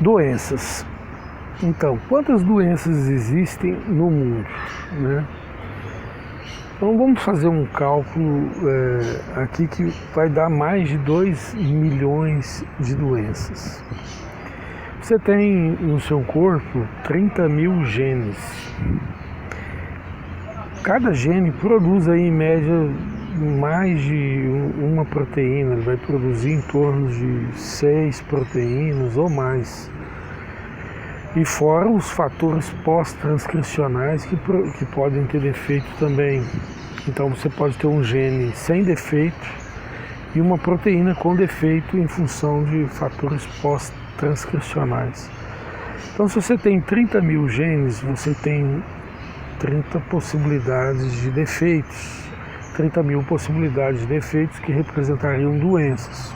Doenças. Então, quantas doenças existem no mundo, né? Então vamos fazer um cálculo aqui que vai dar mais de 2 milhões de doenças. Você tem no seu corpo 30 mil genes. Cada gene produz aí em média mais de uma proteína, ele vai produzir em torno de 6 proteínas ou mais. E fora os fatores pós-transcricionais que podem ter defeito também. Então você pode ter um gene sem defeito e uma proteína com defeito em função de fatores pós-transcricionais. Então se você tem 30 mil genes, você tem 30 possibilidades de defeitos, 30 mil possibilidades de defeitos que representariam doenças.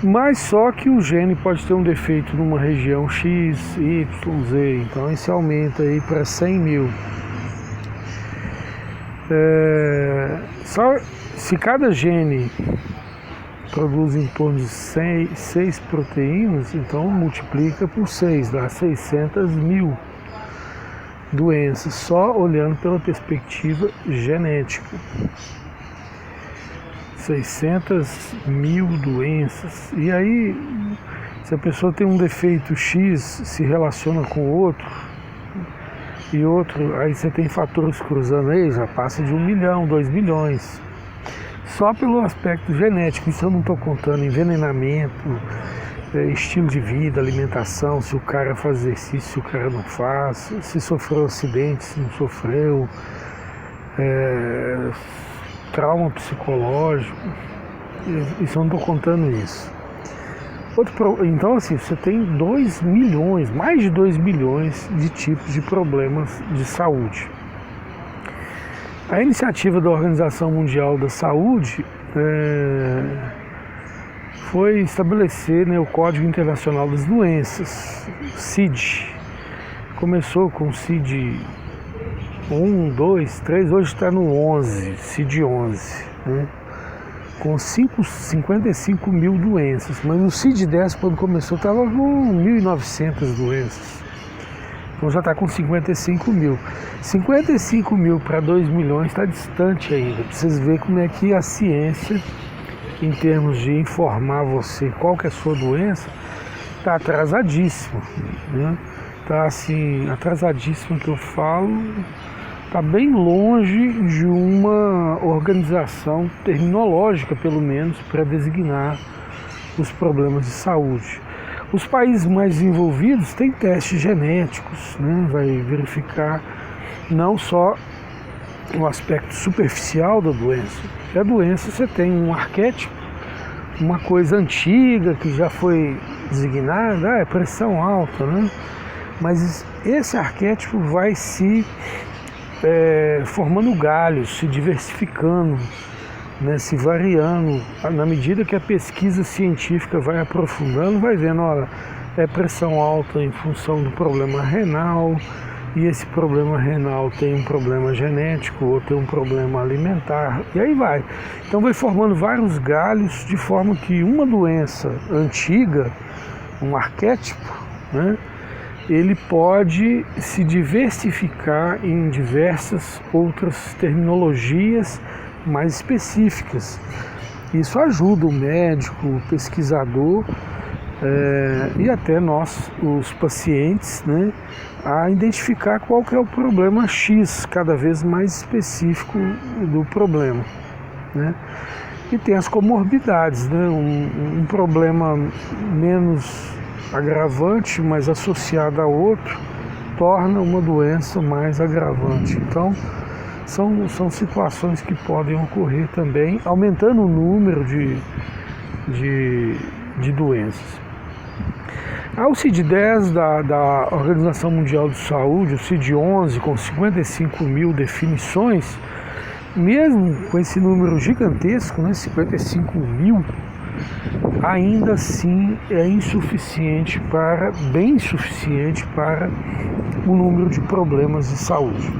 Mas só que o gene pode ter um defeito numa região X, Y, Z, então isso aumenta aí para 100 mil. Só se cada gene produz em torno de 6 proteínas, então multiplica por 6, dá 600 mil doenças, só olhando pela perspectiva genética. 600 mil doenças. E aí, se a pessoa tem um defeito X, se relaciona com outro, e outro, aí você tem fatores cruzando aí, já passa de 1 milhão, 2 milhões. Só pelo aspecto genético, isso eu não estou contando envenenamento, estilo de vida, alimentação, se o cara faz exercício, se o cara não faz, se sofreu acidente, se não sofreu, trauma psicológico, isso eu não estou contando isso. Então assim, você tem 2 milhões, mais de 2 milhões de tipos de problemas de saúde. A iniciativa da Organização Mundial da Saúde foi estabelecer, né, o Código Internacional das Doenças, CID. Começou com o CID 1, 2, 3, hoje está no 11, CID 11, né? Com 55 mil doenças, mas no CID 10, quando começou, estava com 1.900 doenças, então já está com 55 mil. 55 mil para 2 milhões está distante ainda, para vocês verem como é que a ciência, em termos de informar você qual que é a sua doença, está atrasadíssima, né? Está assim, atrasadíssima que eu falo, está bem longe de uma organização terminológica, pelo menos, para designar os problemas de saúde. Os países mais desenvolvidos têm testes genéticos, né? Vai verificar não só o aspecto superficial da doença. E a doença, você tem um arquétipo, uma coisa antiga que já foi designada, é pressão alta, né? Mas esse arquétipo vai se formando galhos, se diversificando, né, se variando. Na medida que a pesquisa científica vai aprofundando, vai vendo, olha, é pressão alta em função do problema renal, e esse problema renal tem um problema genético, ou tem um problema alimentar, e aí vai. Então vai formando vários galhos, de forma que uma doença antiga, um arquétipo, né, ele pode se diversificar em diversas outras terminologias mais específicas. Isso ajuda o médico, o pesquisador e até nós, os pacientes, né, a identificar qual que é o problema X, cada vez mais específico do problema, né? E tem as comorbidades, né? Um problema menos agravante, mas associado a outro, torna uma doença mais agravante. Então, são situações que podem ocorrer também, aumentando o número de doenças. O CID-10 da Organização Mundial de Saúde, o CID-11, com 55 mil definições, mesmo com esse número gigantesco, né, 55 mil, ainda assim é insuficiente bem insuficiente para o número de problemas de saúde.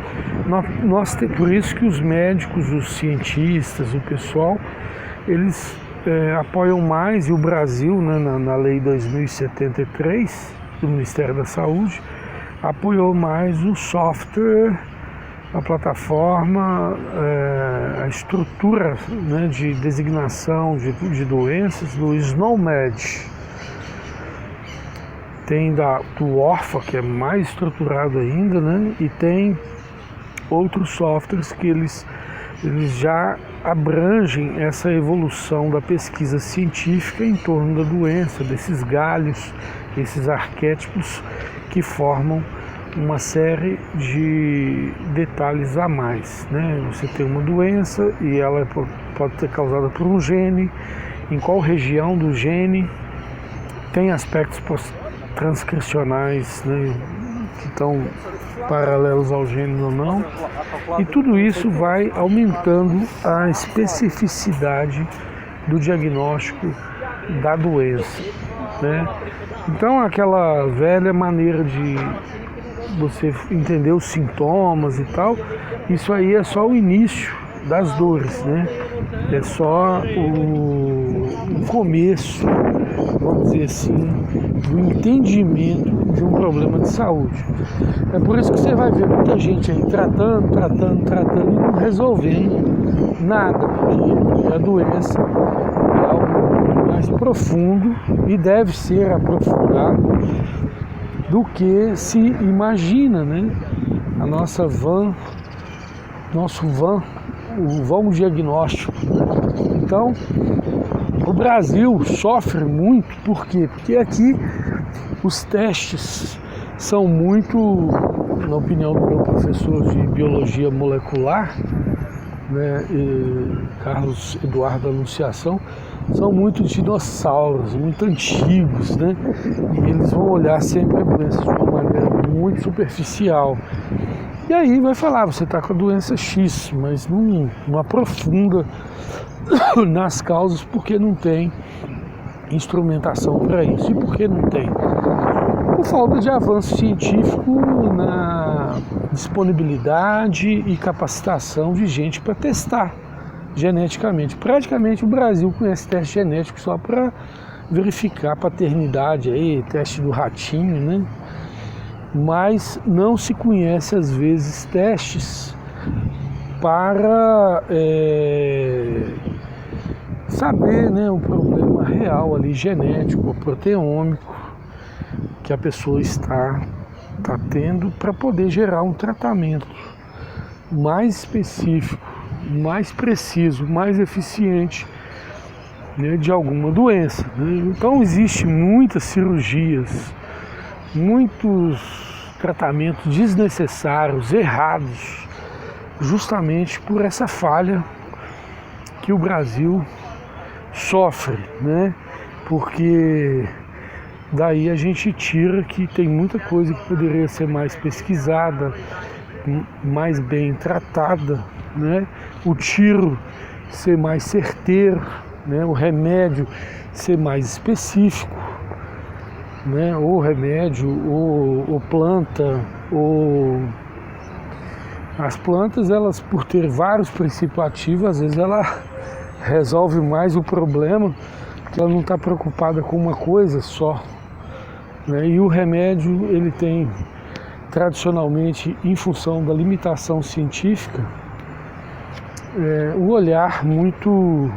Por isso que os médicos, os cientistas, o pessoal, eles apoiam mais, e o Brasil, né, na Lei 2073 do Ministério da Saúde, apoiou mais o software, a plataforma, a estrutura, né, de designação de doenças do SNOMED. Tem do Orpha, que é mais estruturado ainda, né, e tem outros softwares que eles já abrangem essa evolução da pesquisa científica em torno da doença, desses galhos, esses arquétipos que formam uma série de detalhes a mais, né? Você tem uma doença e ela pode ser causada por um gene, em qual região do gene, tem aspectos transcricionais, né, que estão paralelos ao gene ou não, e tudo isso vai aumentando a especificidade do diagnóstico da doença, né? Então aquela velha maneira de você entender os sintomas e tal, isso aí é só o início das dores, né? É só o começo, vamos dizer assim, do entendimento de um problema de saúde. É por isso que você vai ver muita gente aí tratando e não resolvendo nada, porque a doença é algo mais profundo e deve ser aprofundado do que se imagina, né? A nosso o vão diagnóstico. Então, o Brasil sofre muito, por quê? Porque aqui os testes são muito, na opinião do meu professor de biologia molecular, né, Carlos Eduardo Anunciação, são muito dinossauros, muito antigos, né? E eles vão olhar sempre a doença de uma maneira muito superficial. E aí vai falar, você está com a doença X, mas não aprofunda nas causas porque não tem instrumentação para isso. E por que não tem? Por falta de avanço científico na disponibilidade e capacitação de gente para testar geneticamente. Praticamente o Brasil conhece teste genético só para verificar a paternidade aí, teste do ratinho, né? Mas não se conhece às vezes testes para saber, né, um problema real ali genético, proteômico que a pessoa está tendo para poder gerar um tratamento mais específico, mais preciso, mais eficiente, né, de alguma doença, né? Então existe muitas cirurgias, muitos tratamentos desnecessários, errados, justamente por essa falha que o Brasil sofre, né? Porque daí a gente tira que tem muita coisa que poderia ser mais pesquisada, mais bem tratada, né? O tiro ser mais certeiro, né? O remédio ser mais específico, né? Ou remédio, ou planta, ou as plantas, elas por ter vários princípios ativos, às vezes ela resolve mais o problema, porque ela não está preocupada com uma coisa só, né? E o remédio, ele tem tradicionalmente, em função da limitação científica, o olhar muito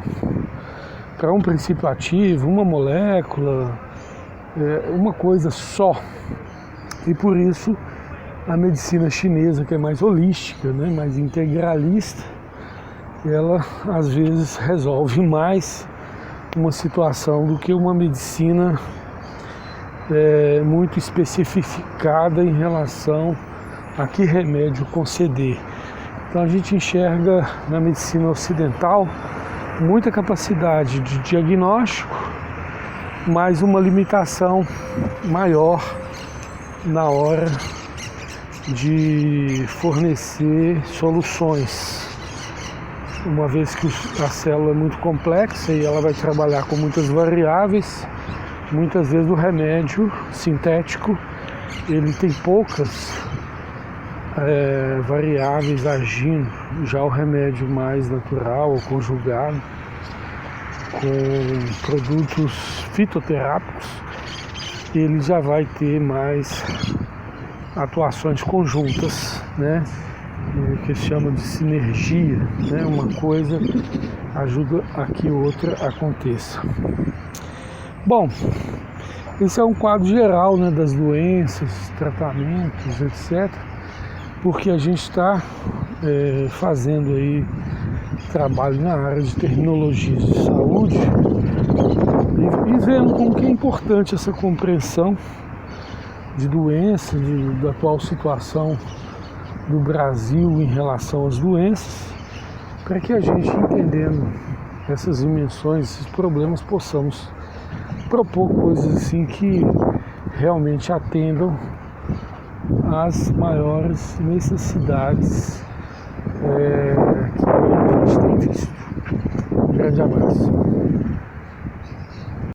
para um princípio ativo, uma molécula, uma coisa só. E por isso a medicina chinesa, que é mais holística, né, mais integralista, ela às vezes resolve mais uma situação do que uma medicina muito especificada em relação a que remédio conceder. Então a gente enxerga na medicina ocidental muita capacidade de diagnóstico, mas uma limitação maior na hora de fornecer soluções. Uma vez que a célula é muito complexa e ela vai trabalhar com muitas variáveis, muitas vezes o remédio sintético ele tem poucas variáveis agindo. Já o remédio mais natural ou conjugado, com produtos fitoterápicos, ele já vai ter mais atuações conjuntas, né? Que se chama de sinergia, né? Uma coisa ajuda a que outra aconteça. Bom, esse é um quadro geral, né, das doenças, tratamentos, etc. Porque a gente está fazendo aí trabalho na área de terminologias de saúde e vendo como que é importante essa compreensão de doenças, da atual situação do Brasil em relação às doenças, para que a gente, entendendo essas dimensões, esses problemas, possamos propor coisas assim que realmente atendam às maiores necessidades que a gente tem visto. Um grande abraço.